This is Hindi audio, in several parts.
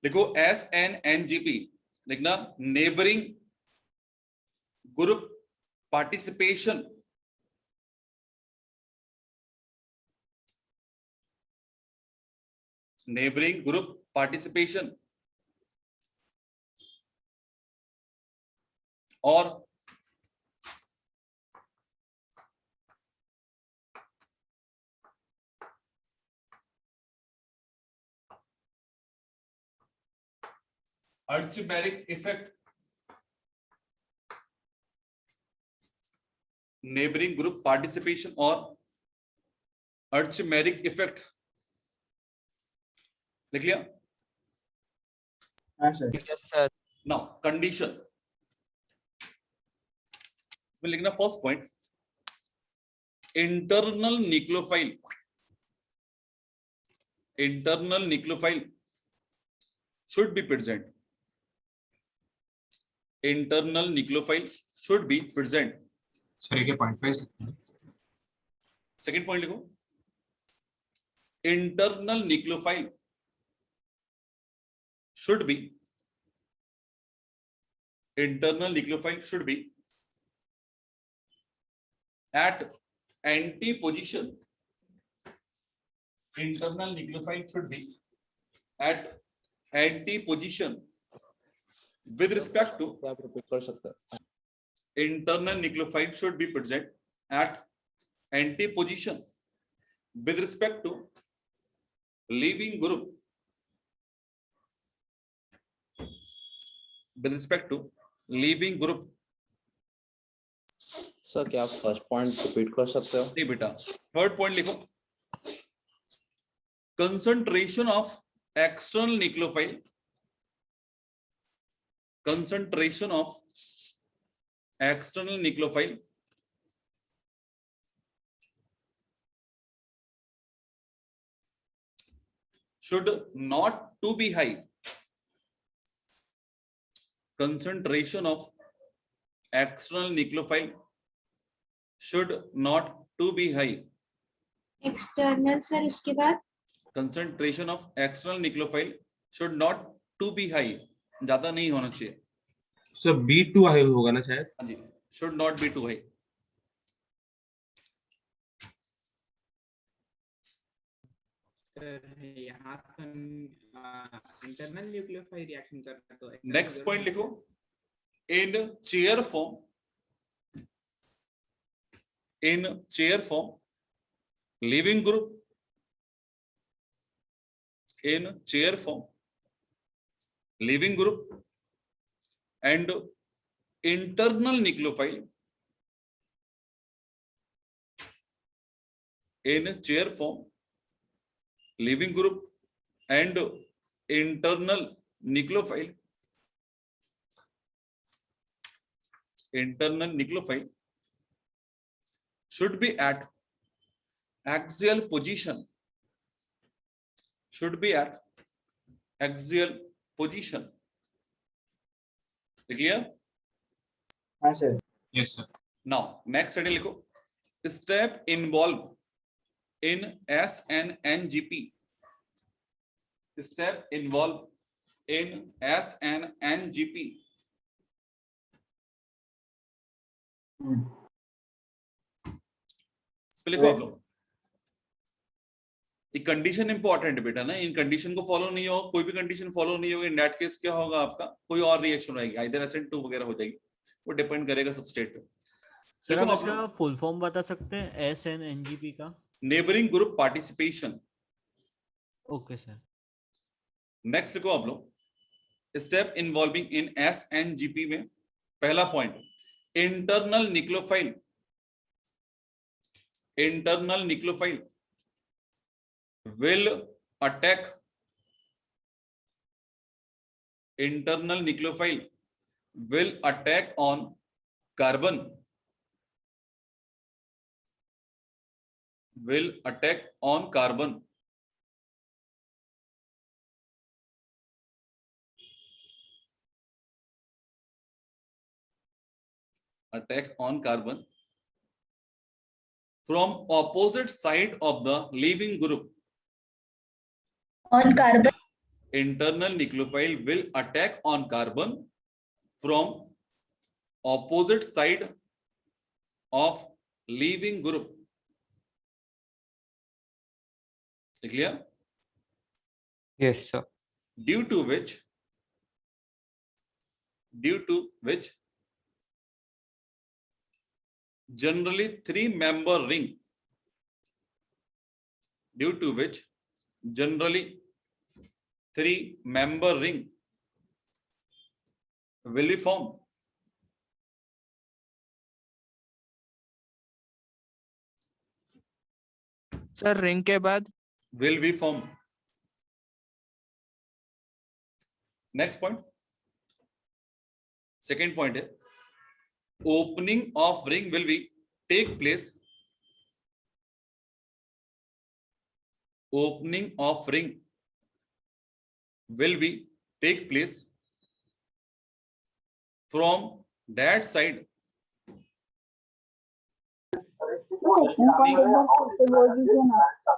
देखो SNNGP लिखना, neighbouring group participation, neighbouring group participation और अर्चबैरिक इफेक्ट, नेबरिंग ग्रुप पार्टिसिपेशन और अर्चमेरिक इफेक्ट। लिख लिया? Yes, sir. नाउ कंडीशन इसमें लिखना, first point, internal nucleophile, internal nucleophile should be present, internal nucleophile should be present। Sir के पॉइंट 5 लिखते हैं। सेकंड पॉइंट लिखो, internal nucleophile should be, internal nucleophile should be at anti position, internal nucleophile should be at anti position with respect to, आप रिपीट कर सकते हैं? internal nucleophile should be present at anti position with respect to leaving group, with respect to leaving group। Sir क्या आप फर्स्ट पॉइंट रिपीट कर सकते हो? नहीं बेटा, थर्ड पॉइंट लिखो, concentration of external nucleophile, concentration of external nucleophile should not to be high, concentration of external nucleophile should not to be high, external sir उसके बाद concentration of external nucleophile should not to be high, ज्यादा नहीं होना चाहिए। सर B2 हाई होगा ना शायद? हाँ जी, should not be too high। यहाँ इंटरनल न्यूक्लियोफाइल रिएक्शन करता तो नेक्स्ट पॉइंट लिखो, in chair form, in chair form leaving group, in chair form living group and internal nucleophile, in chair form living group and internal nucleophile, internal nucleophile should be at axial position, should be at axial position। clear? हाँ sir. Yes sir. now next heading लिखो, step involved in SNNGP, step involved in SNNGP। इस पे लिखो आप लोग, एक कंडीशन इंपॉर्टेंट है बेटा ना, इन कंडीशन को फॉलो नहीं हो, कोई भी कंडीशन फॉलो नहीं होगी, इन दैट केस क्या होगा आपका, कोई और रिएक्शन रहेगी, आइदर SN2 वगैरह हो जाएगी, वो डिपेंड करेगा सबस्ट्रेट पे। सर देखो आप आप इसका फुल फॉर्म बता सकते हैं SNNGP का? Neighbouring group participation. Okay sir. Next लिखो आप लोग, स्टेप इन्वॉल्विंग इन SNGP में पहला point, internal nucleophile, internal nucleophile will attack, internal nucleophile will attack on carbon, will attack on carbon, attack on carbon from opposite side of the leaving group, on carbon internal nucleophile will attack on carbon from opposite side of leaving group. Clear? Yes, sir. Due to which generally three-member ring will be formed. Sir ring के बाद Will be formed. Next point. Second point है opening of ring will be take place. Opening of ring will be take place from that side.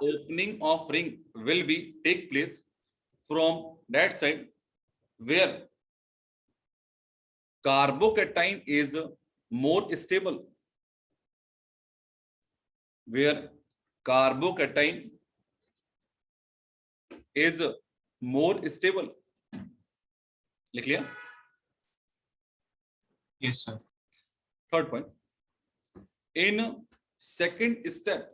Opening of ring will be take place from that side where carbocation is more stable. Where carbocation is more stable. लिख लिया? Yes, sir. Third point. In second step,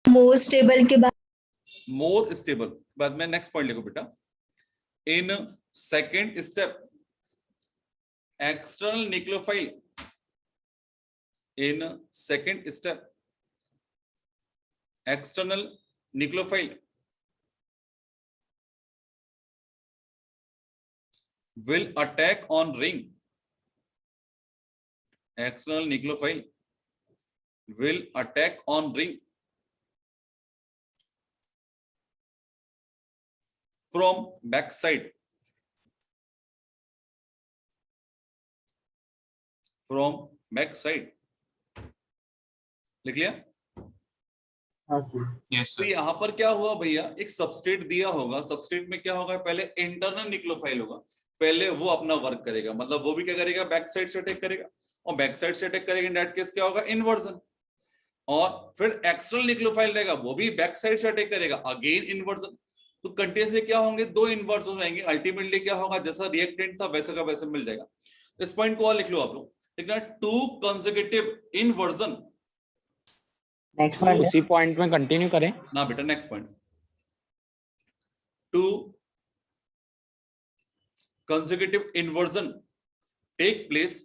more stable के बाद more stable. बाद में next point लिखो बेटा. In second step, external nucleophile. In second step, external nucleophile will attack on ring. External nucleophile will attack on ring from back side. From back side. लिख लिया? हाँ सर। Yes, तो sir. यहाँ पर क्या हुआ भैया, एक सबस्ट्रेट दिया होगा, सबस्ट्रेट में क्या होगा, पहले इंटरनल न्यूक्लियोफाइल होगा, पहले वो अपना वर्क करेगा, मतलब वो भी क्या करेगा, बैक साइड से अटैक करेगा, और बैक साइड से अटैक करेगा, इन दैट केस क्या होगा, इन्वर्जन। और फिर एक्सटर्नल न्यूक्लियोफाइल रहेगा, वो भी बैक साइड से अटैक करेगा, अगेन इन्वर्जन। तो कंटिन्यूसली क्या होंगे, दो इन्वर्जन हो जाएंगे, अल्टीमेटली क्या होगा, जैसा रिएक्टेंट था वैसे का वैसे मिल जाएगा। इस पॉइंट को और लिख लो आप लोग, ठीक है, two consecutive inversion. Next point उसी पॉइंट में कंटिन्यू करें ना बेटा, next point, two consecutive inversion take place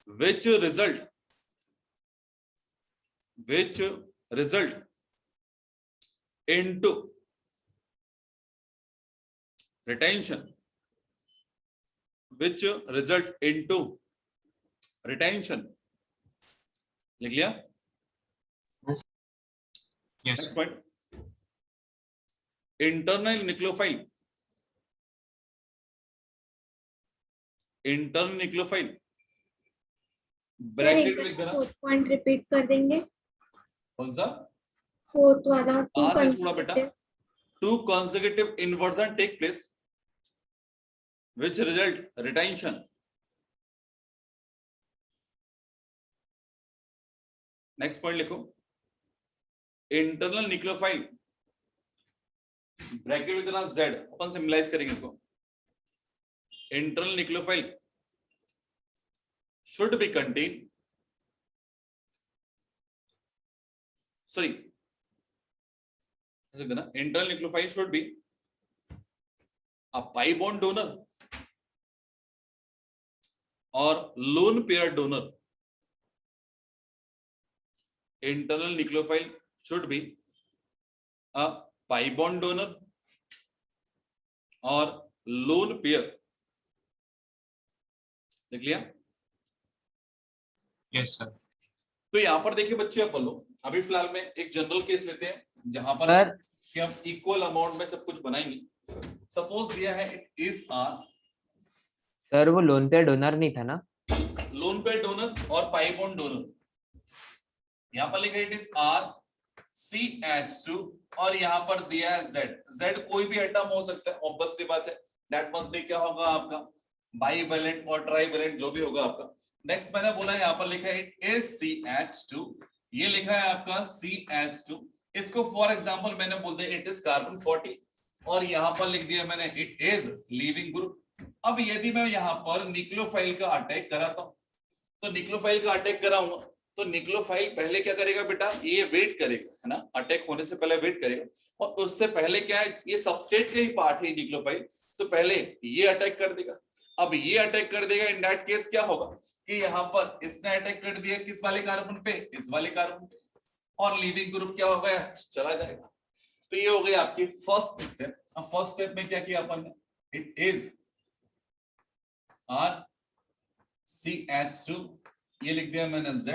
which result into retention, लिख लिया? Yes, Next sir. point. Internal nucleophile bracket लिख देना। फोर्थ पॉइंट रिपीट कर देंगे, कौन सा? फोर्थ वाला। से छोड़ा बेटा, two consecutive inversion take place which result retention. Next point लिखो, इंटरनल न्यूक्लियोफाइल ब्रैकेट में देना Z, अपन सिम्बलाइज करेंगे इसको। Internal nucleophile should be contain, sorry ऐसे देना, internal nucleophile should be a pi bond donor और lone pair donor. Internal nucleophile should be a pi bond donor और lone pair। लिख लिया? Yes, sir. तो यहां पर देखिए बच्चे, अपन लोग अभी फिलहाल में एक जनरल केस लेते हैं जहां पर कि हम इक्वल अमाउंट में सब कुछ बनाएंगे। सपोज दिया है इट इज आर सर वो लोन पे डोनर नहीं था ना? लोन पेयर डोनर और पाई बॉन्ड डोनर, यहाँ पर लिखा है इट इज RCH2 और यहाँ पर दिया है Z। Z कोई भी एटम हो सकता है, ऑब्वियसली बात है। दैट मस्ट बी क्या होगा आपका बाइवेलेंट और ट्राइवेलेंट, जो भी होगा आपका। नेक्स्ट मैंने बोला यहाँ पर लिखा है इट इज CH2, ये लिखा है आपका CH2। इसको फॉर एग्जांपल मैंने बोल दिया इट इज कार्बन 40 और यहाँ पर लिख दिया मैंने इट इज लीविंग ग्रुप। अब यदि मैं यहाँ पर निक्लोफाइल का अटैक कराता हूँ, तो निक्लोफाइल का अटैक कराऊंगा तो निक्लोफाइल पहले क्या करेगा बेटा, ये वेट करेगा, है ना, अटैक होने से पहले वेट करेगा। और उससे पहले क्या है, ये सबस्ट्रेट का ही पार्ट है निक्लोफाइल, तो पहले ये अटैक कर देगा। अब ये अटैक कर देगा, इन दैट केस क्या होगा कि यहाँ पर इसने अटैक कर दिया किस वाले कार्बन पे, इस वाले कार्बन पे, और लीविंग ग्रुप क्या हो गया, चला जाएगा। तो ये हो गई आपकी फर्स्ट स्टेप। अब फर्स्ट स्टेप में क्या किया अपन ने, इट इज RCH2, ये लिख दिया मैंने Z।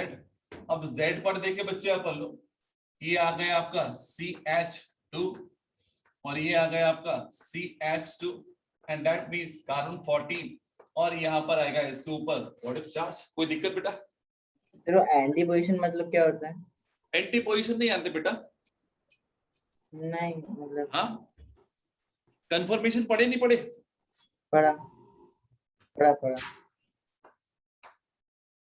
अब Z पर देखे बच्चे अपन लोग, ये आ गया आपका CH2 और ये आ गया आपका CH2 and that means carbon 14 और यहाँ पर आएगा इसके ऊपर पॉजिटिव चार्ज। कोई दिक्कत बेटा? तो एंटी पोजीशन मतलब क्या होता है? एंटी पोजीशन नहीं जानते बेटा? नहीं मतलब हाँ, कंफर्मेशन पढ़े नहीं पढ़े? पढ़ा पढ़ा पढ़ा।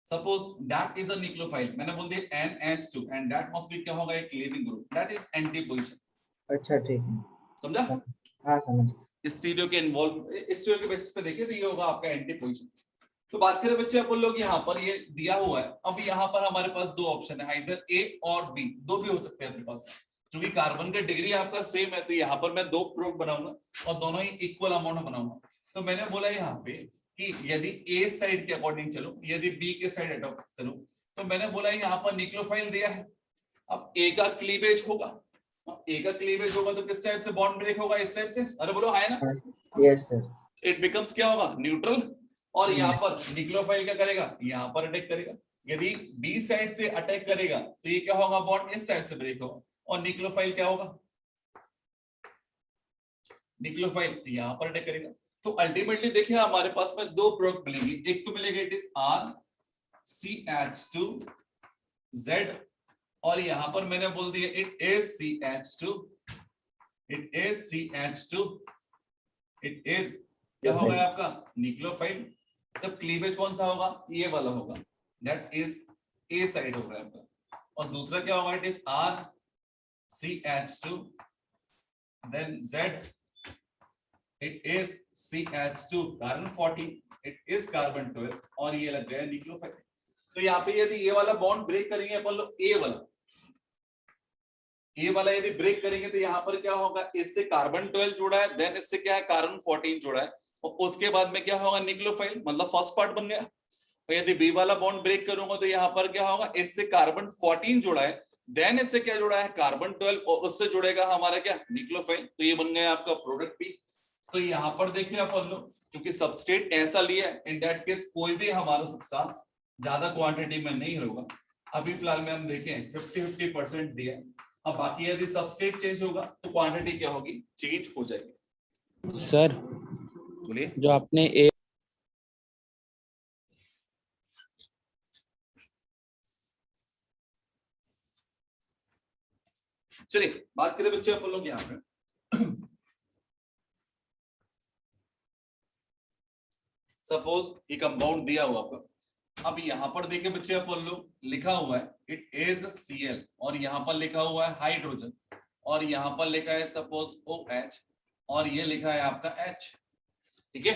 Suppose that is a nucleophile, मैंने बोल दिया NH2 and that must be क्या होगा, एक leaving group, that is anti position. अच्छा ठीक है, समझा? हाँ समझ। स्टीरियो के इन्वॉल्व, स्टीरियो के बेसिस पे देखिए तो ये होगा आपका एंटी पोजीशन। तो बात करें बच्चे अपन लोग, यहाँ पर ये दिया हुआ है। अब यहाँ पर हमारे पास दो ऑप्शन है, इधर A और B, दो भी हो सकते हैं अपने पास। क्योंकि कार्बन का डिग्री आपका सेम है तो यहाँ पर मैं दो प्रोडक्ट बनाऊंगा और दोनों ही इक्वल अमाउंट बनाऊंगा। तो मैंने बोला यहाँ पे कि यदि A साइड के अकॉर्डिंग चलो, यदि B के साइड अडॉप्ट करो, तो मैंने बोला यहाँ पर न्यूक्लियोफाइल दिया है। अब A का क्लीवेज होगा, A का क्लीवेज होगा तो किस टाइप से बॉन्ड ब्रेक होगा, इस टाइप से। अरे बोलो है ना? Yes sir. इट बिकम्स क्या होगा, न्यूट्रल। और यहाँ पर न्यूक्लियोफाइल क्या करेगा, यहाँ पर अटैक करेगा। यदि बी साइड से अटैक करेगा तो ये क्या होगा, बॉन्ड इस साइड से ब्रेक होगा और न्यूक्लियोफाइल क्या होगा, न्यूक्लियोफाइल यहाँ पर अटैक करेगा। तो अल्टीमेटली देखिए हमारे पास में दो प्रोडक्ट मिलेंगे, एक तो मिलेगा इट इज RCH2Z और यहाँ पर मैंने बोल दिया it is CH2, it is CH2, it is क्या होगा आपका न्यूक्लियोफाइल। तब क्लीवेज कौन सा होगा, ये वाला होगा, दैट इज A साइड होगा आपका। और दूसरा क्या होगा, it is RCH2 then Z, it is CH2 carbon 40, it is carbon 12 और ये लग गया न्यूक्लियोफाइल। तो यहाँ पे यदि ये वाला बॉन्ड ब्रेक करेंगे अपन लोग, ए वाला यदि ब्रेक करेंगे तो यहाँ पर क्या होगा, इससे कार्बन 12 जुड़ा है, देन इससे क्या है कार्बन 14 जुड़ा है और उसके बाद में क्या होगा न्यूक्लियोफाइल, मतलब फर्स्ट पार्ट बन गया। और यदि बी वाला बॉन्ड ब्रेक करूंगा तो यहाँ पर क्या होगा, इससे कार्बन 14 जुड़ा है, देन इससे क्या जुड़ा है कार्बन 12 और उससे जुड़ेगा हमारा क्या न्यूक्लियोफाइल। तो ये बन गया आपका प्रोडक्ट भी। तो यहाँ पर देखिए अपन लोग, क्योंकि सबस्ट्रेट ऐसा लिया है, इन दैट केस कोई भी हमारा सब्सटेंस ज्यादा क्वांटिटी में नहीं होगा। अभी फिलहाल में हम देखें 50-50% दिया है। अब बाकी यदि सबस्ट्रेट चेंज होगा तो क्वांटिटी क्या होगी, चेंज हो जाएगी। सर बोलिए। जो आपने ए चलिए बात करें बच्चे अपन लोग यहाँ पे सपोज ये कंपाउंड दिया हुआ आपका। अब यहाँ पर देखिए बच्चे अपन लोग, लिखा हुआ है इट इज Cl और यहाँ पर लिखा हुआ है हाइड्रोजन और यहाँ पर लिखा है सपोज OH और ये लिखा है आपका H। ठीक है,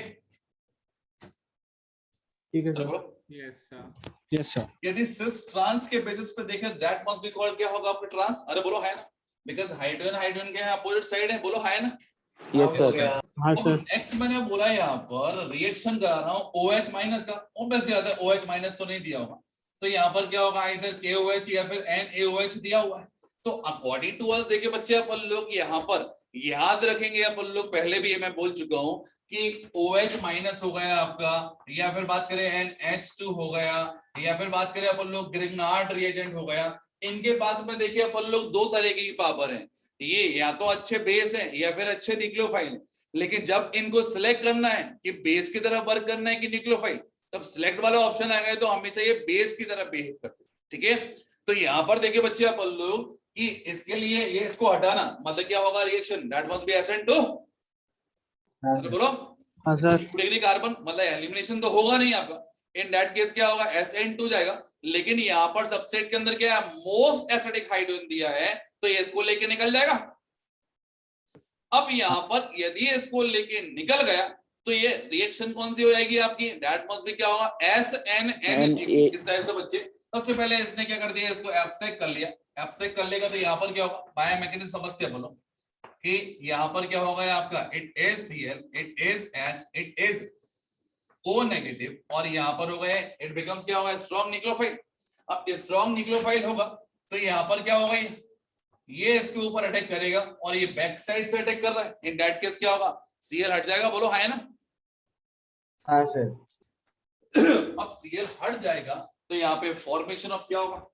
ठीक है sir. Yes sir. Yes sir. यदि सिस ट्रांस के बेसिस पे देखें, दैट मस्ट बी कॉल्ड क्या होगा आपका ट्रांस। अरे बोलो है ना, बिकॉज हाइड्रोजन हाइड्रोजन के अपोजिट साइड है, बोलो है ना। Yes sir. हाँ सर। नेक्स्ट मैंने बोला यहाँ पर रिएक्शन करा रहा हूँ OH माइनस का, ऑब्वियस ज्यादा OH माइनस तो नहीं दिया होगा, तो यहाँ पर क्या होगा इधर KOH या फिर NaOH दिया हुआ है। तो अकॉर्डिंग टू अस देखिए बच्चे अपन लोग यहाँ पर याद रखेंगे, अपन लोग पहले भी मैं बोल चुका हूँ कि OH माइनस हो गया आपका, या फिर बात करें NH2 हो गया, या फिर बात करें अपन लोग ग्रिग्नार्ड रिएजेंट हो गया। इनके पास में देखिए अपन लोग दो तरह की पावर है, ये या तो अच्छे बेस है या फिर अच्छे न्यूक्लियोफाइल। लेकिन जब इनको सिलेक्ट करना है कि बेस की तरह वर्क करना है कि न्यूक्लियोफाइल, तब सिलेक्ट वाला ऑप्शन आएगा तो हमेशा ये बेस की तरह बिहेव करते हैं, ठीक है। तो यहाँ पर देखिए बच्चे अपन लोग कि इसके लिए ये इसको हटाना मतलब क्या होगा reaction, that must be SN2, बोलो हाँ सर। 2 डिग्री कार्बन, मतलब एलिमिनेशन तो होगा नहीं आपका, इन दैट केस क्या होगा SN2 जाएगा। लेकिन यहाँ पर सबस्ट्रेट के अंदर क्या है, मोस्ट एसिडिक हाइड्रोजन दिया है, तो ये इसको लेके निकल जाएगा। अब यहाँ पर यदि इसको लेके निकल गया तो ये रिएक्शन कौन सी हो जाएगी आपकी, दैट मस्ट बी क्या होगा SNNG। इस तरह से बच्चे सबसे पहले इसने क्या कर दिया, इसको एब्स्ट्रैक्ट कर लिया, एब्स्ट्रैक्ट कर लेगा तो यहाँ पर क्या होगा, बायो मैकेनिज्म समझते हैं बोलो कि यहाँ पर क्या होगा आपका, it is Cl, it is H, it is O negative, और यहाँ पर हो गया इट बिकम्स क्या होगा, स्ट्रॉन्ग न्यूक्लियोफाइल। अब स्ट्रॉन्ग न्यूक्लियोफाइल होगा तो यहाँ पर क्या होगा, ये इसके ऊपर अटैक करेगा और ये बैक साइड से अटैक कर रहा है, इन दैट केस क्या होगा, Cl हट जाएगा, बोलो हाँ है ना। हाँ सर। अब Cl हट जाएगा तो यहाँ पे फॉर्मेशन ऑफ क्या होगा,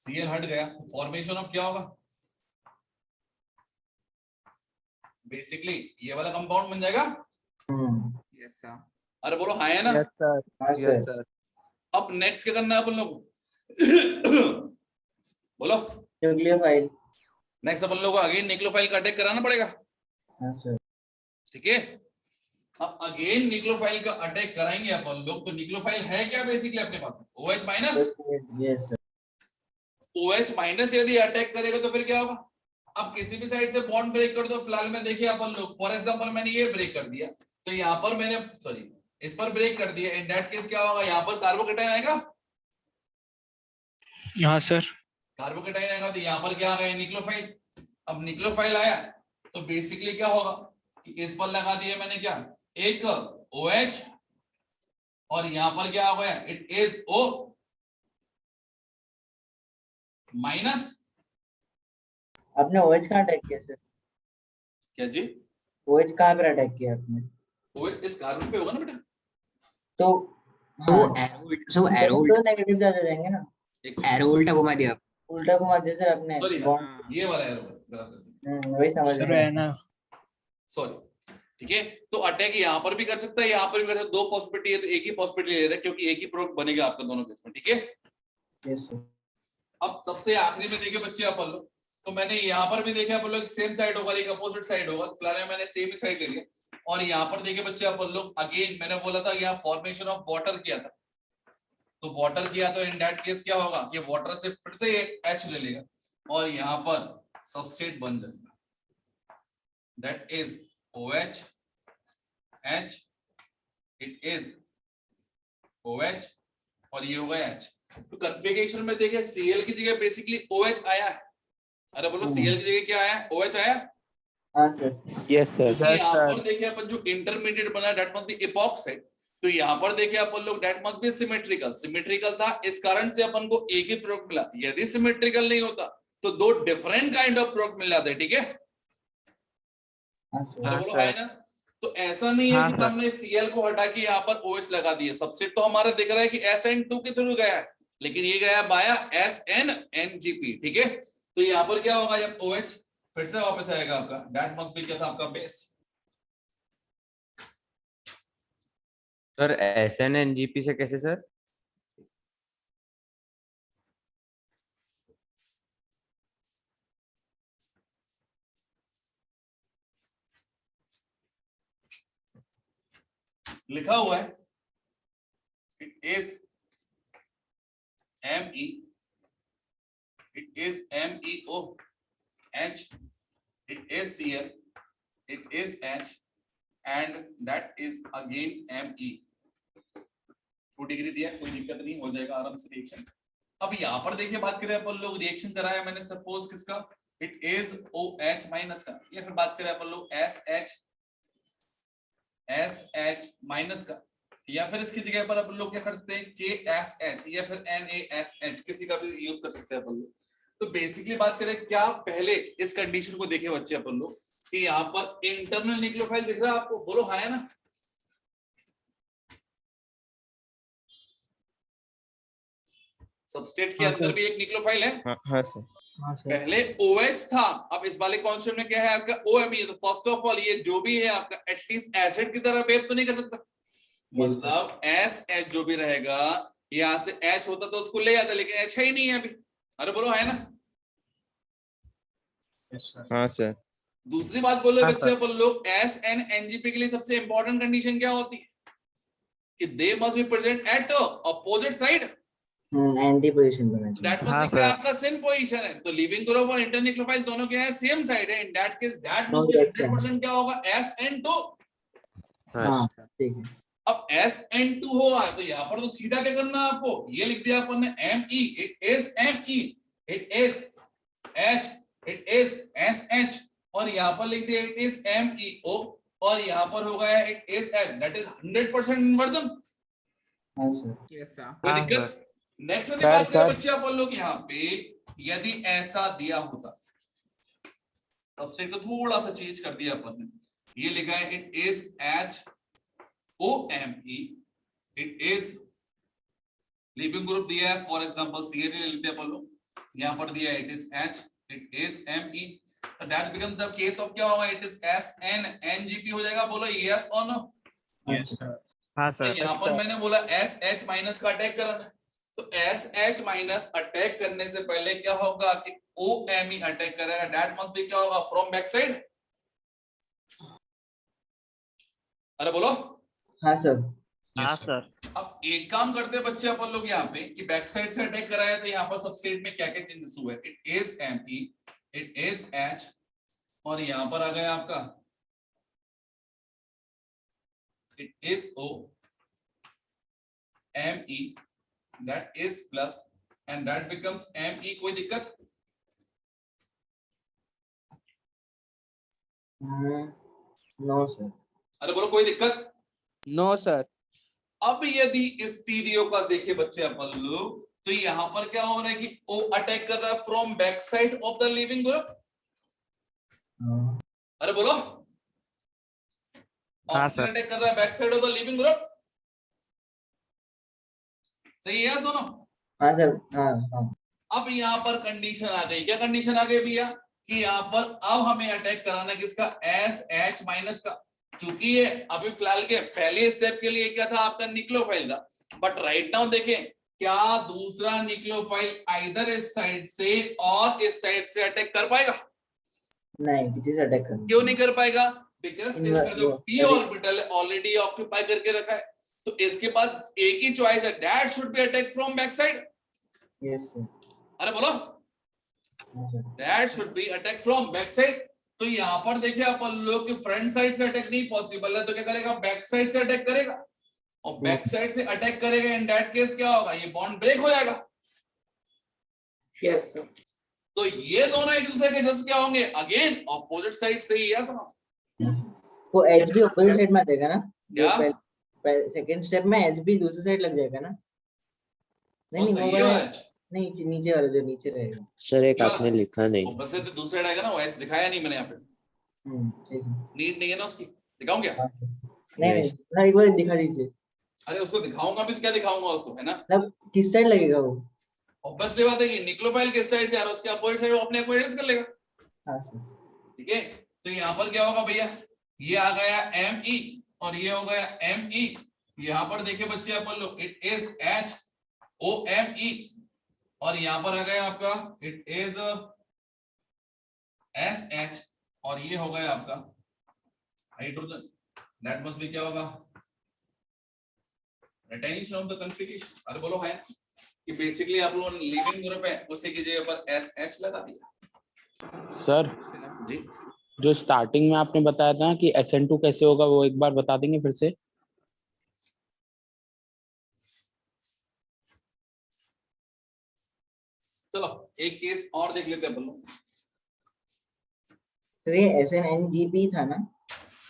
Cl हट गया, फॉर्मेशन ऑफ क्या होगा, बेसिकली ये वाला कंपाउंड बन जाएगा। Yes sir. अरे बोलो हाँ है ना। हाँ सर। अब नेक्स्ट क्या करना है अपन लोग को बोलो, न्यूक्लियोफाइल। नेक्स्ट अपन लोग को अगेन न्यूक्लियोफाइल का अटैक कराना पड़ेगा, हाँ सर। ठीक है। अब अगेन न्यूक्लियोफाइल का अटैक कराएंगे अपन लोग, तो न्यूक्लियोफाइल है क्या बेसिकली अपने पास, OH minus. Yes sir. OH minus यदि अटैक करेगा तो फिर क्या होगा, अब किसी भी साइड से बॉन्ड ब्रेक कर दो, फिलहाल में देखिए अपन लोग फॉर एग्जांपल मैंने ये ब्रेक कर दिया, तो यहाँ पर मैंने सॉरी इस पर ब्रेक कर दिया, इन दैट केस क्या होगा, यहाँ पर कार्बोकेटाइन आएगा। हाँ सर। कार्बोकेटाइन आएगा तो यहाँ पर क्या आ गया, न्यूक्लियोफाइल। अब न्यूक्लियोफाइल आया तो बेसिकली क्या होगा कि इस पर लगा दिया मैंने क्या, एक OH, और यहाँ पर क्या हो गया, इट इज O माइनस। आपने OH कहाँ अटैक किया सर? क्या जी, OH कहाँ पर अटैक किया आपने? OH इस कार्बन पे होगा ना बेटा, तो एरो तो नेगेटिव ज्यादा जाएंगे ना, एरो उल्टा घुमा दिया। उल्टा घुमा दिया सर आपने। सॉरी बॉन्ड ये वाला एरो, वही समझ रहे हैं। सॉरी, ठीक है। तो अटैक यहाँ पर भी कर सकता है, यहाँ पर भी कर सकता है, दो पॉसिबिलिटी है तो एक ही पॉसिबिलिटी ले रहा है क्योंकि एक ही प्रोडक्ट बनेगा आपका दोनों केस में, ठीक है। Yes sir. अब सबसे आखिरी में देखे बच्चे अपन लोग, तो मैंने यहाँ पर भी देखा अपन लोग सेम साइड होगा, एक अपोजिट साइड होगा, फिलहाल मैंने सेम ही साइड ले लिया। और यहाँ पर देखे बच्चे अपन लोग अगेन मैंने बोला था यहाँ फॉर्मेशन ऑफ वाटर किया था, तो वाटर किया तो इन दैट केस क्या होगा, ये वाटर से फिर से एक H ले लेगा और यहाँ पर सबस्ट्रेट बन जाएगा, that is OH H, it is OH और ये होगा H। तो कन्फिगरेशन में देखिए Cl की जगह बेसिकली OH आया है, अरे बोलो Cl की जगह क्या आया, OH आया। हाँ सर। Yes sir. यहाँ पर देखिए अपन जो इंटरमीडिएट बना दैट मस्ट बी इपॉक्साइड, तो यहाँ पर देखिए अपन लोग that must be symmetrical, symmetrical था इस कारण से अपन को एक ही प्रोडक्ट मिला, यदि सिमेट्रिकल नहीं होता तो दो डिफरेंट काइंड ऑफ प्रोडक्ट मिल जाते, ठीक है। हाँ सर। बोलो है ना। तो ऐसा नहीं है कि हमने Cl को हटा के यहाँ पर OH लगा दिए, सबसेट तो हमारा दिख रहा है कि SN2 के थ्रू गया है, लेकिन ये गया बाया SNNGP, ठीक है। तो यहाँ पर क्या होगा, जब OH फिर से वापस आएगा आपका, दैट मस्ट बी क्या था आपका बेस। सर SNNGP से कैसे सर? लिखा हुआ है it is Me, it is MEOH, it is Cl, it is H, and that is again Me। 2 degree दिया, कोई दिक्कत नहीं, हो जाएगा आराम से रिएक्शन। अब यहाँ पर देखिए बात करें अपन लोग, रिएक्शन कराया मैंने सपोज किसका, इट इज OH माइनस का, या फिर बात करें अपन लोग SH माइनस का, या फिर इसकी जगह पर अपन लोग क्या कर सकते हैं KSH या फिर NaSH, किसी का भी यूज कर सकते हैं अपन लोग। तो बेसिकली बात करें क्या, पहले इस कंडीशन को देखे बच्चे अपन लोग कि यहाँ पर इंटरनल न्यूक्लियोफाइल दिख रहा है आपको, बोलो हाँ है ना। सबस्ट्रेट के अंदर भी एक न्यूक्लियोफाइल है, हाँ सर। हाँ सर पहले OH था, अब इस वाले कॉन्सेप्ट में क्या है आपका OMe। तो फर्स्ट ऑफ ऑल ये जो भी है आपका एटलीस्ट एसिड की तरह बिहेव तो नहीं कर सकता, मतलब SH जो भी रहेगा यहां से H होता तो उसको ले जाता, लेकिन H है ही नहीं है अभी। अरे बोलो है ना? Yes sir. हाँ सर। दूसरी बात बोलो हाँ, बच्चे अपन लोग, SN-NGP के लिए सबसे इंपॉर्टेंट कंडीशन क्या होती है कि they must be present at opposite side, anti position बना चाहिए। दैट मस्ट बी क्या आपका सेम पोजीशन है। तो लिविंग ग्रुप और इंटरन्यूक्लियोफाइल दोनों क्या है, सेम साइड है। इन that case that must be 100% क्या होगा, SN2। हाँ ठीक है। अब SN2 होगा तो यहाँ पर तो सीधा क्या करना है आपको, ये लिख दिया अपन ने Me, it is Me, it is H, it is SH, और यहाँ पर लिख दिया इट इज MEO, और यहाँ पर हो गया it is H, that is 100% inversion. हाँ सर। Yes, sir. कोई हाँ, दिक्कत? नेक्स्ट सर, बात करें सर। बच्चे अपन लोग, यहाँ पे यदि ऐसा दिया होता, सबसेट को थोड़ा सा चेंज कर दिया अपन ने, ये लिखा है it is HOME, it is leaving group दिया है फॉर एग्जांपल CH ले लेते हैं अपन लोग, यहाँ पर दिया है it is H, it is ME, तो that becomes the case of क्या होगा, इट इज SN-NGP हो जाएगा। बोलो यस और नो? Yes sir. हाँ तो यहाँ पर मैंने बोला SH माइनस का अटैक करना है, तो SH माइनस अटैक करने से पहले क्या होगा कि OMe अटैक करेगा, दैट मस्ट बी क्या होगा, फ्रॉम बैक साइड। अरे बोलो। हाँ सर। हाँ सर। अब एक काम करते हैं बच्चे अपन लोग यहाँ पे कि बैक साइड से अटैक कराया, तो यहाँ पर सबस्ट्रेट में क्या क्या चेंजेस हुए, it is Me, it is H, और यहाँ पर आ गया आपका it is O, Me, that is plus and that becomes Me। कोई दिक्कत? No sir. अरे बोलो कोई दिक्कत? No sir. अब यदि इस टीडीओ का देखे बच्चे अपन लोग, तो यहां पर क्या हो रहा है कि O अटैक कर रहा है from back side of the leaving group. अरे बोलो। ऑक्सीजन अटैक कर रहा है back side of the leaving group, सही है सुनो? हाँ सर। हाँ हाँ। अब यहाँ पर कंडीशन आ गई, क्या कंडीशन आ गई भैया कि यहाँ पर अब हमें अटैक कराना है किसका, SH माइनस का, क्योंकि ये अभी फिलहाल के पहले स्टेप के लिए क्या था आपका, न्यूक्लियोफाइल था, बट राइट नाउ देखें क्या दूसरा न्यूक्लियोफाइल आइदर इस साइड से और इस साइड से अटैक कर पाएगा? नहीं, इट इज अटैक करना। क्यों नहीं कर पाएगा? बिकॉज इसका जो p ऑर्बिटल है ऑलरेडी ऑक्यूपाई करके रखा है, तो इसके पास एक ही चॉइस है, that should be attack from back side. Yes sir. अरे बोलो, that should be attack from back side. तो यहाँ पर देखिए अपन लोग कि फ्रंट साइड से अटैक नहीं पॉसिबल है, तो क्या करेगा, बैक साइड से अटैक करेगा, और बैक साइड से अटैक करेगा, इन दैट केस क्या होगा, ये बॉन्ड ब्रेक हो जाएगा। Yes sir. तो ये दोनों एक दूसरे के जस्ट क्या होंगे, अगेन ऑपोजिट साइड से ही है समझ। वो एच भी अपोजिट साइड में आ जाएगा ना? क्या सेकंड स्टेप में एच भी दूसरी साइड लग जाएगा ना? नहीं नहीं, वो वाला नहीं, नीचे वाला जो नीचे रहेगा सर एक आपने लिखा नहीं। बस से दूसरा आएगा ना, वो एच दिखाया नहीं मैंने यहाँ पे, ठीक है। नीड नहीं है ना उसकी, दिखाऊं क्या? नहीं नहीं, ना एक बार दिखा दीजिए। अरे उसको दिखाऊंगा भी तो क्या दिखाऊंगा उसको, है ना? मतलब किस साइड लगेगा वो? ऑब्वियसली बात है कि न्यूक्लियोफाइल किस साइड से आ रहा है, उसके अपोजिट साइड वो अपने को एडजस्ट कर लेगा। हाँ सर। ठीक है, तो यहाँ पर क्या होगा भैया, ये आ गया Me और ये हो गया Me। यहाँ पर देखिए बच्चे अपन लोग, इट इज HOMe, और यहाँ पर आ गया आपका इट इज SH, और ये हो गया आपका हाइड्रोजन, दैट मस्ट बी क्या होगा, रिटेंशन ऑफ द कॉन्फिगरेशन। अरे बोलो है कि बेसिकली आप लोग लिविंग ग्रुप है उसी की जगह पर SH लगा दिया। सर जी जो स्टार्टिंग में आपने बताया था कि SN2 कैसे होगा, वो एक बार बता देंगे फिर से? चलो एक केस और देख लेते हैं अपन लोग। तो ये SN-NGP था ना?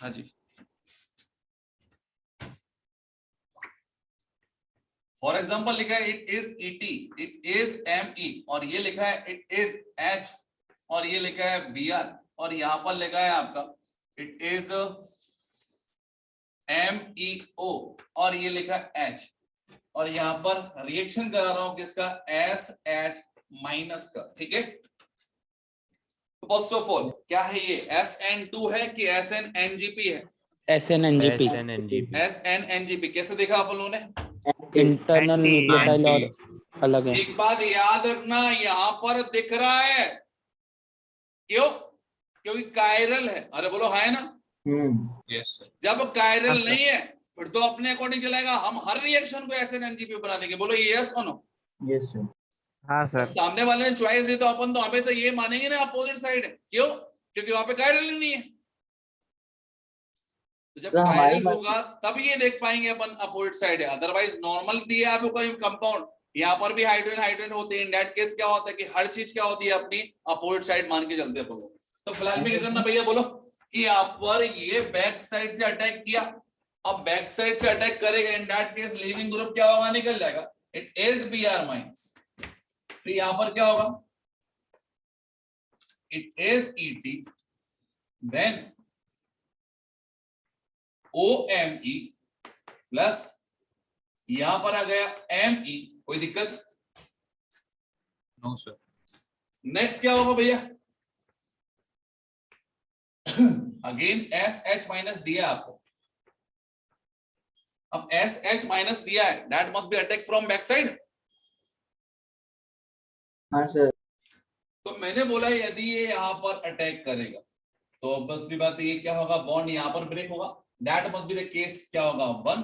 हाँ जी, फॉर एग्जाम्पल लिखा है it is ET, it is ME, और ये लिखा है इट इज H, और ये लिखा है Br, और यहाँ पर लिखा है आपका इट इज MEO, और ये लिखा है H, और यहाँ पर रिएक्शन करा रहा हूं किसका, SH माइनस का। ठीक है, फर्स्ट ऑफ ऑल क्या है ये, SN2 है कि SNNGP है? SNNGP SNNGP SNNGP कैसे देखा आप लोगों ने? इंटरनल न्यूक्लियोफाइल और अलग है। एक बात याद रखना, यहाँ पर दिख रहा है, क्यों? क्योंकि कायरल है। अरे बोलो है ना? Yes sir. जब कायरल नहीं है फिर तो अपने अकॉर्डिंग चलेगा, हम हर रिएक्शन को SNNGP बना देंगे। बोलो यस और नो? Yes sir. हाँ सर सामने वाले ने चॉइस दी तो अपन तो हमेशा ये मानेंगे ना अपोजिट साइड है। क्यों? क्योंकि वहां पे कायरल ही नहीं है। तो जब तो हमारी कायरल होगा तब ये देख पाएंगे अपन अपोजिट साइड है, अदरवाइज नॉर्मल दिया आपको कोई कंपाउंड, यहाँ पर भी हाइड्रोजन हाइड्रोजन होते हैं। इन दैट केस क्या होता है कि हर चीज क्या होती है अपनी अपोजिट साइड मान के चलते हैं अपन लोग। तो फिलहाल में क्या करना भैया, बोलो कि यहाँ पर ये बैक साइड से अटैक किया, अब बैक साइड से अटैक करेगा, इन दैट केस लीविंग ग्रुप क्या होगा, निकल जाएगा, इट इज Br-। तो यहां पर क्या होगा, it is Et, then OMe plus यहां पर आ गया Me, कोई दिक्कत? No sir. नेक्स्ट क्या होगा भैया, अगेन SH माइनस दिया आपको, अब SH माइनस दिया है, that must be attack from back side. हाँ सर। तो मैंने बोला यदि ये यहाँ पर अटैक करेगा तो बस भी बात ये क्या होगा, बॉन्ड यहाँ पर ब्रेक होगा, that must be the case क्या होगा 1।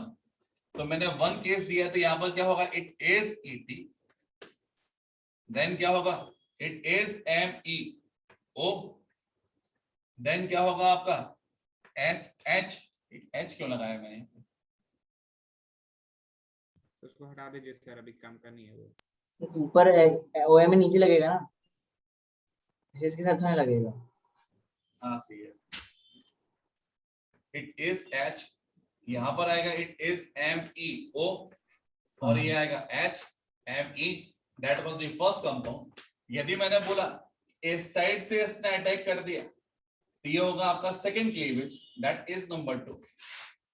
तो मैंने 1 केस दिया तो यहाँ पर क्या होगा, इट इज Et, देन क्या होगा, इट इज MEO, देन क्या होगा आपका SH, H क्यों लगाया मैंने, उसको हटा दीजिए सर, अभी काम का नहीं है वो। ऊपर OM में नीचे लगेगा ना, इसके साथ होने लगेगा। हाँ सही है, इट इज H, यहां पर आएगा इट इज MEO और ये आएगा HME, that was the first compound. यदि मैंने बोला इस साइड से इसने अटैक कर दिया तो ये होगा आपका second cleavage, that is number 2।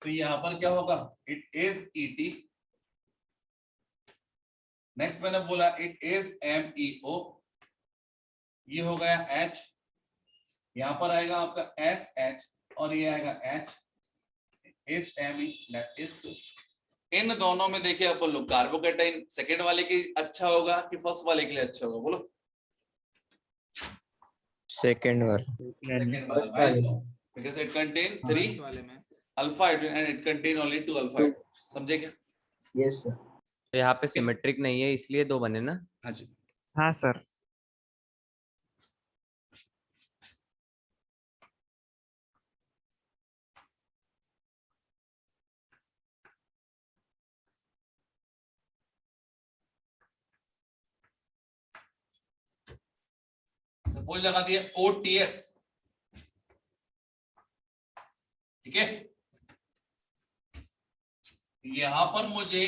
तो यहां पर क्या होगा, इट इज Et, नेक्स्ट मैंने बोला इट इज MEO, ये हो गया H, यहां पर आएगा आपका SH और ये आएगा H, is Me, that is 2। इन दोनों में देखिए अपन लोग कार्बोकेटाइन सेकंड वाले के अच्छा होगा कि फर्स्ट वाले के लिए अच्छा होगा, बोलो? सेकंड वाला सेकंड वाला, बिकॉज़ इट कंटेन 3 वाले में alpha hydrogen and it contain only 2 alpha hydrogen. समझे क्या? Yes sir. तो यहाँ पे सिमेट्रिक नहीं है इसलिए 2 बने ना। हाँ जी। हाँ सर। सपोज लगा दिया OTS, ठीक है, यहां पर मुझे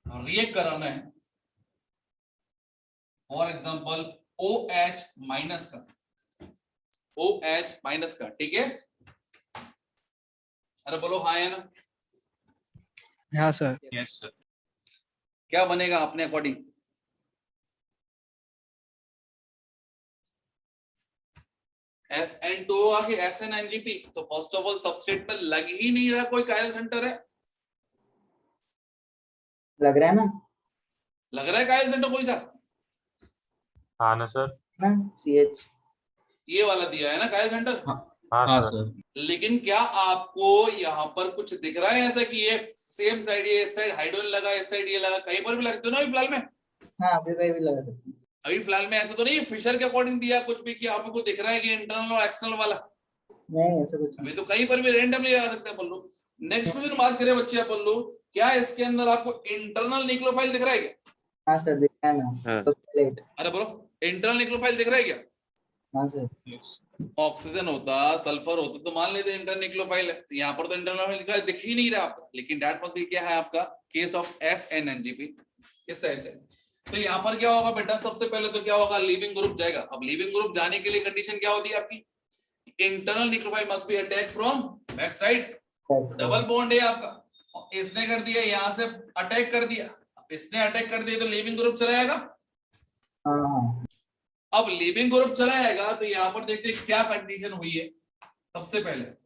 रिएक्ट कराना है फॉर एग्जांपल OH माइनस का, OH माइनस का, ठीक है? अरे बोलो हाँ या ना? हाँ सर। Yes sir. क्या बनेगा अपने अकॉर्डिंग? SN2 होगा कि SNNGP? तो फर्स्ट ऑफ ऑल सबस्ट्रेट पे लग ही नहीं रहा कोई कायल सेंटर है, लग रहा है ना? लग रहा है कायल सेंटर कोई सा? हाँ ना सर। ना CH ये वाला दिया है ना कायल सेंटर? हाँ सर। लेकिन क्या आपको यहाँ पर कुछ दिख रहा है ऐसा कि ये सेम साइड, ये इस साइड हाइड्रोजन लगा, इस साइड ये लगा, कहीं पर भी लगते हो ना अभी फिलहाल में? हाँ अभी कहीं भी लगा सकते हैं। अभी फिलहाल में ऐसा तो नहीं फिशर के अकॉर्डिंग दिया कुछ भी कि आपको दिख रहा है कि इंटरनल और एक्सटर्नल वाला? नहीं ऐसा कुछ अभी तो कहीं पर भी रैंडमली लगा सकते हैं अपन लोग। नेक्स्ट क्वेश्चन बात करें बच्चे अपन लोग, क्या इसके अंदर आपको इंटरनल न्यूक्लियोफाइल दिख रहा है क्या? हाँ सर दिख रहा है ना। हाँ। तो प्लेट। अरे बोलो इंटरनल न्यूक्लियोफाइल दिख रहा है क्या? हाँ सर। ऑक्सीजन होता, सल्फर होता तो मान लेते इंटरनल न्यूक्लियोफाइल है, तो यहाँ पर तो इंटरनल दिख ही नहीं रहा आपका, लेकिन दैट मस्ट बी क्या है आपका केस ऑफ SNNGP इस साइड से। तो यहाँ पर क्या होगा बेटा, सबसे पहले तो क्या होगा, लीविंग ग्रुप जाएगा। अब लीविंग ग्रुप जाने के लिए कंडीशन क्या होती है आपकी, internal nucleophile must be attack from back side, double bond है आपका, इसने कर दिया यहाँ से अटैक कर दिया, इसने अटैक कर दिया तो लीविंग ग्रुप चला जाएगा। हाँ अब लीविंग ग्रुप चला जाएगा तो यहां पर देखते हैं क्या कंडीशन हुई है। सबसे पहले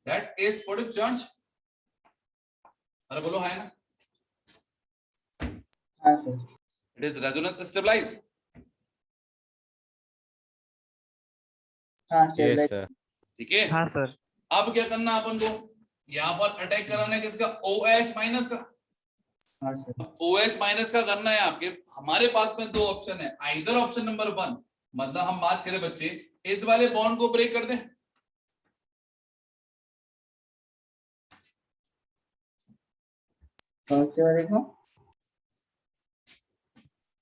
that is positive charge, अरे बोलो है ना, हाँ sir. it is resonance stabilized, हाँ यस स्टेबलाइज। सर। ठीक है। हाँ सर। अब क्या करना अपन को, यहाँ पर अटैक कराना है किसका, OH माइनस का। हाँ सर। OH माइनस का करना है आपके, हमारे पास में दो ऑप्शन है, आइदर ऑप्शन नंबर 1, मतलब हम बात करें बच्चे इस वाले बॉन्ड को ब्रेक कर दें, कौन से वाले को?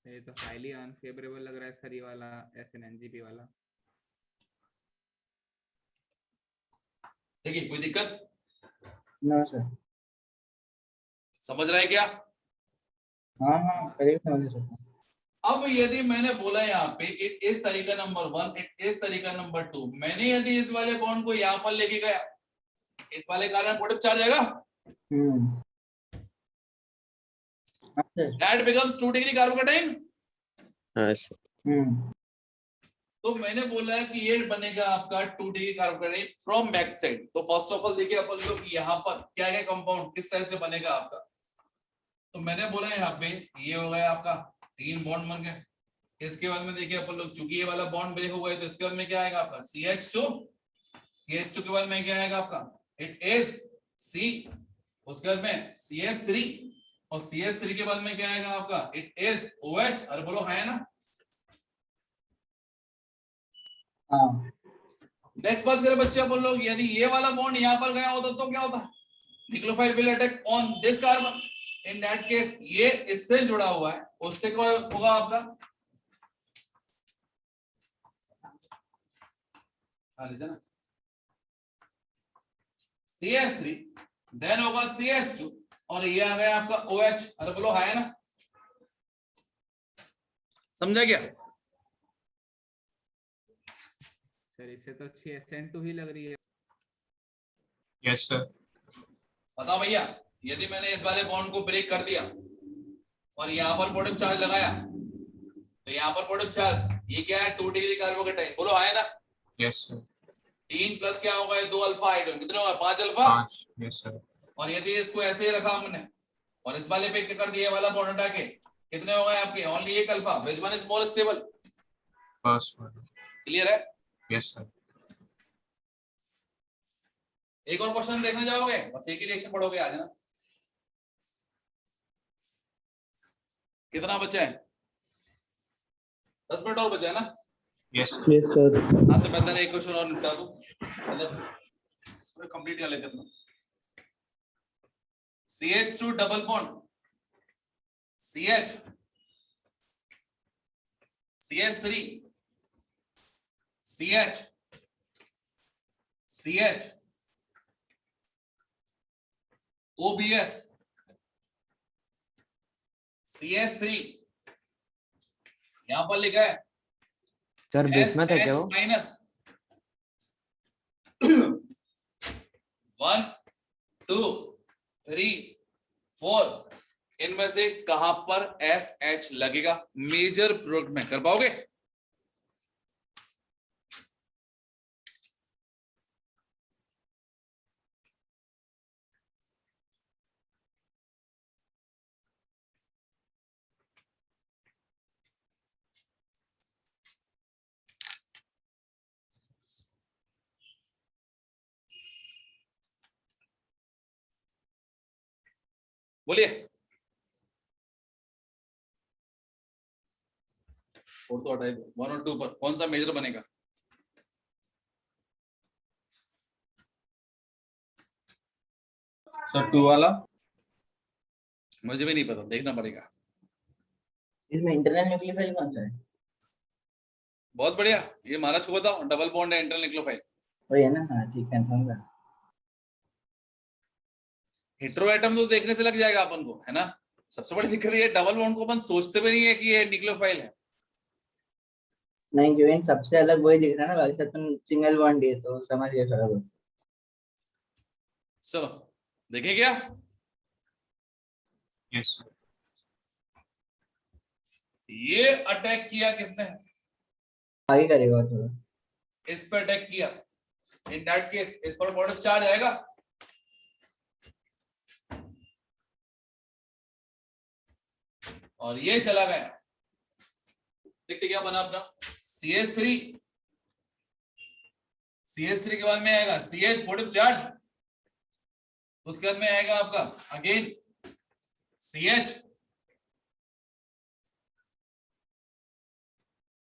ये तो हाईली अनफेवरेबल लग रहा है सर ये वाला SNNGP वाला। ठीक है, कोई दिक्कत नो सर। समझ रहा है क्या? हाँ हाँ करेक्ट समझ रहा हूँ। अब यदि मैंने बोला यहाँ पे इट इज तरीका नंबर 1, इट इज तरीका नंबर 2, मैंने यदि इस वाले बॉन्ड को यहाँ पर लेके गया, इस वाले कारण पॉजिटिव चार्ज आएगा, हाँ sir. That becomes 2 degree carbocation. हाँ सर। तो मैंने बोला कि ये बनेगा आपका 2 degree carbocation from back side. तो फर्स्ट ऑफ ऑल देखिए अपन लोग यहाँ पर क्या क्या कंपाउंड किस साइड से बनेगा आपका, तो मैंने बोला यहाँ पे ये हो गया आपका 3 बॉन्ड बन गए। इसके बाद में देखिए अपन लोग, चूंकि ये वाला बॉन्ड ब्रेक हो गया तो इसके बाद में क्या आएगा आपका CH2, CH2 के बाद में क्या आएगा आपका, इट इज C, उसके बाद में CH3, और CH3 के बाद में क्या आएगा आपका, इट इज OH। अरे बोलो है ना। हाँ नेक्स्ट बात करें बच्चे अपन लोग, यदि ये वाला बॉन्ड यहाँ पर गया होता तो क्या होता, nucleophile will attack on this carbon, in that case ये इससे जुड़ा हुआ है, उससे क्या होगा आपका, ना CH3, देन होगा CH2, और ये आ गया आपका OH। अरे बोलो है ना, समझा क्या? सर इससे तो अच्छी SN2 ही लग रही है। Yes, sir. बताओ भैया, यदि मैंने इस वाले बॉन्ड को ब्रेक कर दिया और यहाँ पर पॉजिटिव चार्ज लगाया, तो यहाँ पर पॉजिटिव चार्ज, ये क्या है 2 डिग्री कार्बोकेटाइन, बोलो है ना। Yes, sir. 3 प्लस क्या होगा, 2 अल्फा हाइड्रोजन, कितने होगा 5 अल्फा। 5. Yes, sir. और यदि इसको ऐसे ही रखा हमने और इस वाले पे क्या कर दिया, वाला बॉन्ड हटा के, कितने हो गए आपके, only 1 alpha, which one is more stable. First one. Clear है? Yes, sir. एक और क्वेश्चन देखने जाओगे, बस एक ही रिएक्शन पढ़ोगे, आ जाना। कितना बचा है, 10 मिनट और बचा है ना। Yes, sir. Yes sir. हाँ तो मैं एक क्वेश्चन और निपटा दूं, मतलब इसको कंप्लीट कर लेते हैं। CH2 double bond CH, CH3 CH, CH, OBS, CH3, यहां पर लिखा है सर बीच में था क्या वो? माइनस 1 2 3 4, इनमें से कहां पर SH लगेगा मेजर प्रोडक्ट में, कर पाओगे? बोलिए। और तो हटाइए 1 और 2 पर कौन सा मेजर बनेगा? Sir, 2 वाला. मुझे भी नहीं पता, देखना पड़ेगा। इसमें इंटरनल न्यूक्लियोफाइल कौन सा है? बहुत बढ़िया, ये महाराज को बताओ, डबल बॉन्ड है इंटरनल न्यूक्लियोफाइल, वही है ना। हाँ ठीक, कंफर्म कर। हेटेरो एटम तो देखने से लग जाएगा अपन को, है ना। सबसे बड़ी दिक्कत ये डबल बॉन्ड को अपन सोचते भी नहीं है कि ये न्यूक्लियोफाइल है। नहीं क्यों सबसे अलग वही दिख रहा है ना, बाकी सब तो सिंगल बॉन्ड है, तो समझ गए थोड़ा बहुत। चलो देखें क्या, Yes, sir. ये अटैक किया किसने, आगे करेगा और थोड़ा। इस पर अटैक किया, इन दैट केस इस पर पॉजिटिव चार्ज आएगा, और ये चला गया। देखते क्या बना अपना CH3, CH3 के बाद में आएगा CH पॉजिटिव चार्ज, उसके बाद में आएगा आपका अगेन CH,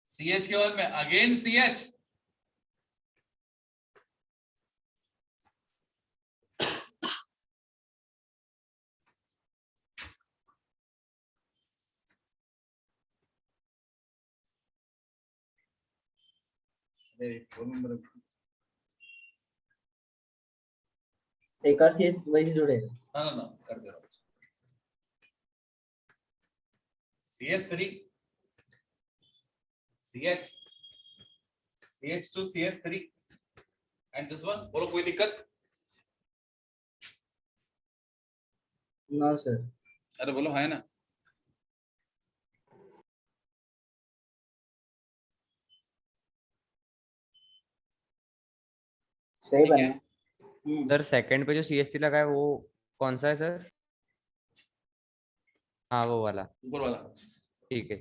CH के बाद में अगेन CH, एक और सीएस वही से जुड़ेगा। ना कर दे रहा हूं, CH3 CH CH2 CH3 and this one, बोलो कोई दिक्कत? No sir. अरे बोलो है ना। सही ठीक है। बना। सर सेकंड पे जो CH3 लगा है वो कौन सा है सर? हाँ वो वाला, ऊपर वाला। ठीक है।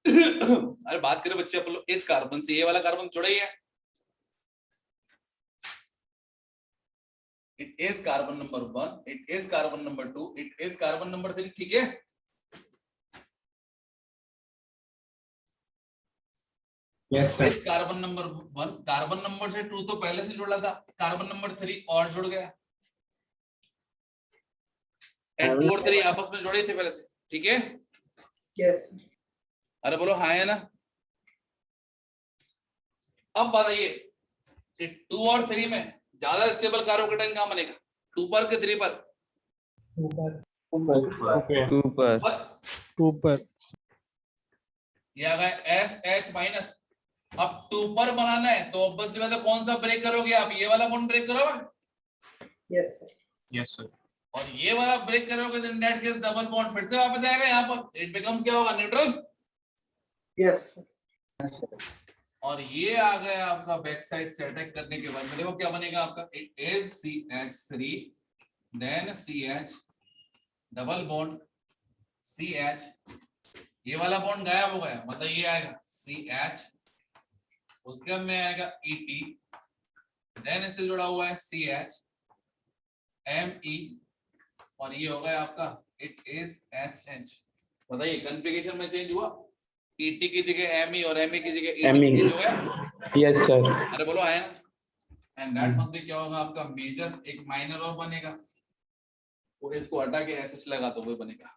अरे बात करें बच्चे अपन लोग इस कार्बन से, ये वाला कार्बन जुड़ा ही है, it is carbon number 1, it is carbon number 2, it is carbon number 3, ठीक है। Yes, sir. Carbon number 1, carbon number से 2 तो पहले से जुड़ा था, कार्बन नंबर 3 और जुड़ गया, एंड 2 और 3 आपस में जुड़े थे पहले से, ठीक है। यस। अरे बोलो हाँ है ना। अब बताइए 2 और 3 में ज्यादा स्टेबल कार्बोकेटाइन कहां बनेगा, 2 पर के 3 पर? ऊपर। Okay. 2 पर। टू पर। ये आ गया SH माइनस। अब 2 पर बनाना है तो ऑब्वियसली मतलब कौन सा ब्रेक करोगे आप, ये वाला बॉन्ड ब्रेक करोगे, यस सर। Yes, sir. और ये वाला ब्रेक करोगे तो इन दैट केस डबल बॉन्ड फिर से वापस आएगा यहाँ पर, इट बिकम्स क्या होगा, न्यूट्रल। यस। और ये आ गया आपका बैक साइड से अटैक करने के बाद में, देखो क्या बनेगा आपका, it is CH3 then CH double bond CH, ये वाला बॉन्ड गायब हो गया, मतलब ये आएगा CH, उसके बाद में आएगा ET, देन इससे जुड़ा हुआ है CH ME, और ये हो गया आपका इट इज SH। बताइए कॉन्फ़िगरेशन में चेंज हुआ, ET की जगह ME और ME की जगह ET ME। चेंज हो गया। Yes sir. अरे बोलो है, एंड दैट मस्ट बी क्या होगा आपका मेजर, एक माइनर और बनेगा, वो इसको हटा के SH लगा तो वो बनेगा।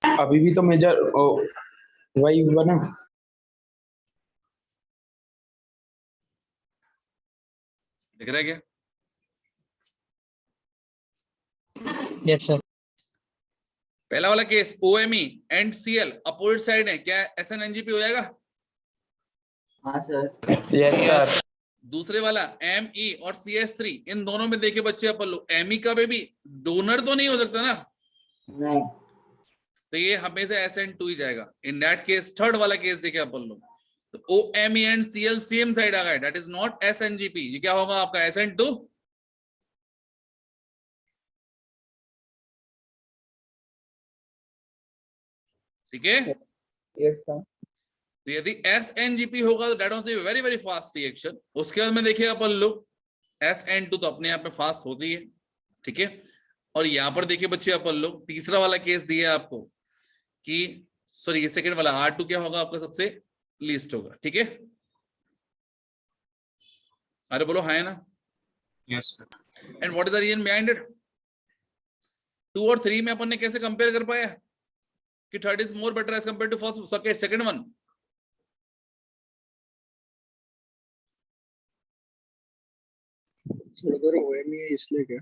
अभी भी तो मेजर वही बना। दिख रहा है क्या? Yes sir. पहला वाला case OMe and Cl opposite side है, क्या SNNGP हो जाएगा? हाँ सर। Yes sir. दूसरे वाला Me और CH3, इन दोनों में देखे बच्चे अपन लोग, Me का बेबी डोनर तो नहीं हो सकता ना, नहीं। तो ये हमेशा SN2 ही जाएगा। इन दैट केस थर्ड वाला केस देखे अपन लोग, तो OMe and Cl same side आ गए, दैट इज नॉट SNGP, ये क्या होगा आपका SN2। ठीक है। Yes sir. तो यदि SNGP होगा तो that was very very fast reaction. उसके बाद में देखिए अपन लोग SN2 तो अपने आप में फास्ट होती है, ठीक है। और यहां पर देखिए बच्चे अपन लोग तीसरा वाला केस दिया आपको कि सॉरी ये सेकंड वाला R2 क्या होगा आपका, सबसे लीस्ट होगा, ठीक है। अरे बोलो हाँ है ना। Yes, sir. And what is the reason behind it, 2 और 3 में अपन ने कैसे कंपेयर कर पाया कि third is more better as compared to first second one? OMe इसलिए क्या?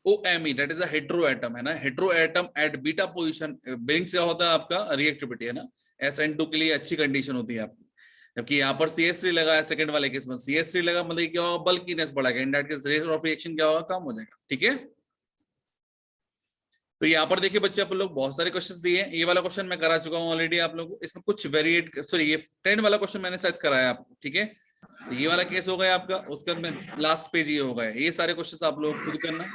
OMe, that is a hetero atom, है ना, hetero atom at beta position brings क्या होता है आपका रिएक्टिविटी, है ना, SN2 के लिए अच्छी कंडीशन होती है आपकी। जबकि यहाँ पर CH3 लगा है सेकंड वाले केस में, CH3 लगा मतलब क्या होगा, बल्कीनेस बढ़ाएगा, इन that case rate of reaction क्या होगा, कम हो जाएगा। ठीक है, तो यहाँ पर देखिए बच्चे आप लोग बहुत सारे क्वेश्चंस दिए हैं। ये वाला क्वेश्चन मैं करा चुका हूँ ऑलरेडी आप लोगों को, इसमें कुछ वेरिएट, सॉरी ये 10 वाला क्वेश्चन मैंने शायद कराया आपको। ठीक है, तो ये वाला केस हो गया आपका, उसके बाद लास्ट पेज ये हो गया। ये सारे क्वेश्चंस आप लोग खुद करना,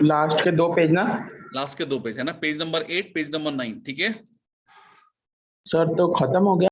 लास्ट के 2 पेज ना, लास्ट के 2 पेज है ना, पेज नंबर 8, पेज नंबर 9। ठीक है सर तो खत्म हो गया।